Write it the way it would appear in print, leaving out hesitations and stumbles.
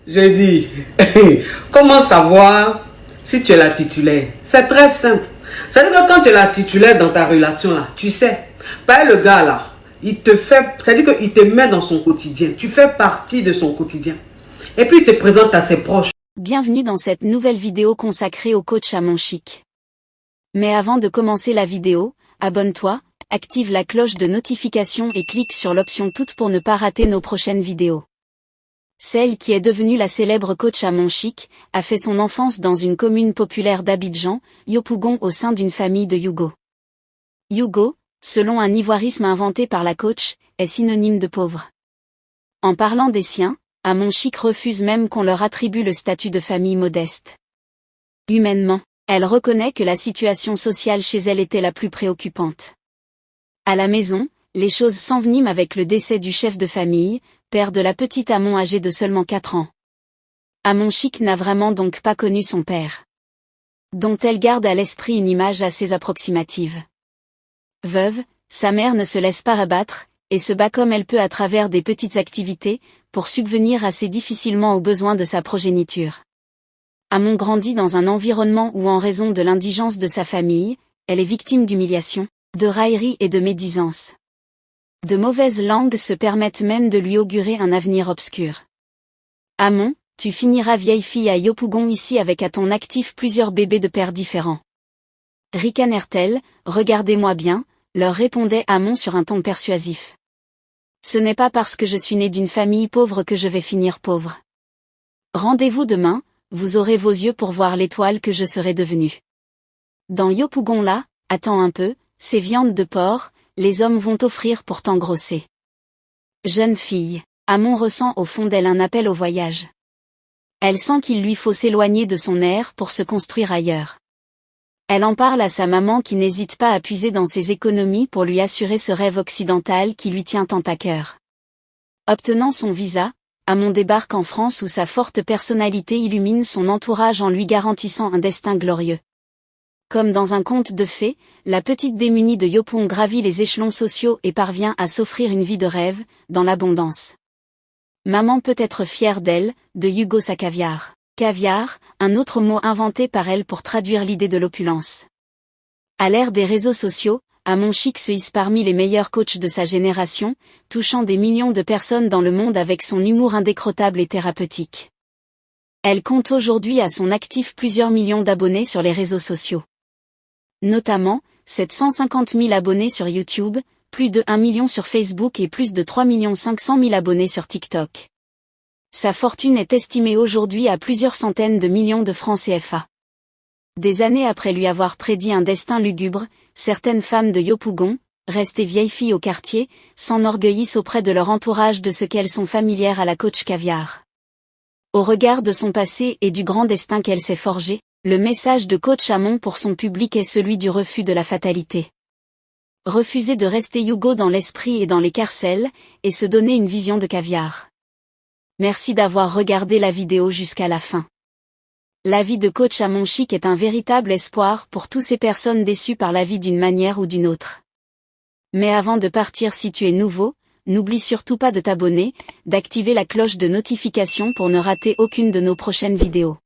J'ai dit, comment savoir si tu es la titulaire? C'est très simple. C'est-à-dire que quand tu es la titulaire dans ta relation là, tu sais, pas le gars là, il te fait, c'est-à-dire qu'il te met dans son quotidien. Tu fais partie de son quotidien. Et puis il te présente à ses proches. Bienvenue dans cette nouvelle vidéo consacrée au coach à mon chic. Mais avant de commencer la vidéo, abonne-toi, active la cloche de notification et clique sur l'option toute pour ne pas rater nos prochaines vidéos. Celle qui est devenue la célèbre coach à mon chic, a fait son enfance dans une commune populaire d'Abidjan, Yopougon au sein d'une famille de Yougo. Yougo, selon un ivoirisme inventé par la coach, est synonyme de pauvre. En parlant des siens, à mon chic refuse même qu'on leur attribue le statut de famille modeste. Humainement, elle reconnaît que la situation sociale chez elle était la plus préoccupante. À la maison, les choses s'enveniment avec le décès du chef de famille, père de la petite Amon âgée de seulement 4 ans. Amon Chic n'a vraiment donc pas connu son père, dont elle garde à l'esprit une image assez approximative. Veuve, sa mère ne se laisse pas abattre, et se bat comme elle peut à travers des petites activités, pour subvenir assez difficilement aux besoins de sa progéniture. Amon grandit dans un environnement où en raison de l'indigence de sa famille, elle est victime d'humiliation, de raillerie et de médisance. De mauvaises langues se permettent même de lui augurer un avenir obscur. Amon, tu finiras vieille fille à Yopougon ici avec à ton actif plusieurs bébés de pères différents. Ricanèrent-elles, regardez-moi bien, leur répondait Amon sur un ton persuasif. Ce n'est pas parce que je suis né d'une famille pauvre que je vais finir pauvre. Rendez-vous demain, vous aurez vos yeux pour voir l'étoile que je serai devenue. Dans Yopougon là, attends un peu, ces viandes de porc, les hommes vont offrir pour t'engrosser. Jeune fille, Amon ressent au fond d'elle un appel au voyage. Elle sent qu'il lui faut s'éloigner de son air pour se construire ailleurs. Elle en parle à sa maman qui n'hésite pas à puiser dans ses économies pour lui assurer ce rêve occidental qui lui tient tant à cœur. Obtenant son visa, Amon débarque en France où sa forte personnalité illumine son entourage en lui garantissant un destin glorieux. Comme dans un conte de fées, la petite démunie de Yopougon gravit les échelons sociaux et parvient à s'offrir une vie de rêve, dans l'abondance. Maman peut être fière d'elle, de Hugo sa caviar. Caviar, un autre mot inventé par elle pour traduire l'idée de l'opulence. À l'ère des réseaux sociaux, Amon Chic se hisse parmi les meilleurs coachs de sa génération, touchant des millions de personnes dans le monde avec son humour indécrottable et thérapeutique. Elle compte aujourd'hui à son actif plusieurs millions d'abonnés sur les réseaux sociaux. Notamment, 750 000 abonnés sur YouTube, plus de 1 million sur Facebook et plus de 3 500 000 abonnés sur TikTok. Sa fortune est estimée aujourd'hui à plusieurs centaines de millions de francs CFA. Des années après lui avoir prédit un destin lugubre, certaines femmes de Yopougon, restées vieilles filles au quartier, s'enorgueillissent auprès de leur entourage de ce qu'elles sont familières à la coach caviar. Au regard de son passé et du grand destin qu'elle s'est forgé, le message de coach Amon pour son public est celui du refus de la fatalité. Refuser de rester Yougo dans l'esprit et dans les carcelles, et se donner une vision de caviar. Merci d'avoir regardé la vidéo jusqu'à la fin. La vie de coach Amon Chic est un véritable espoir pour toutes ces personnes déçues par la vie d'une manière ou d'une autre. Mais avant de partir, si tu es nouveau, n'oublie surtout pas de t'abonner, d'activer la cloche de notification pour ne rater aucune de nos prochaines vidéos.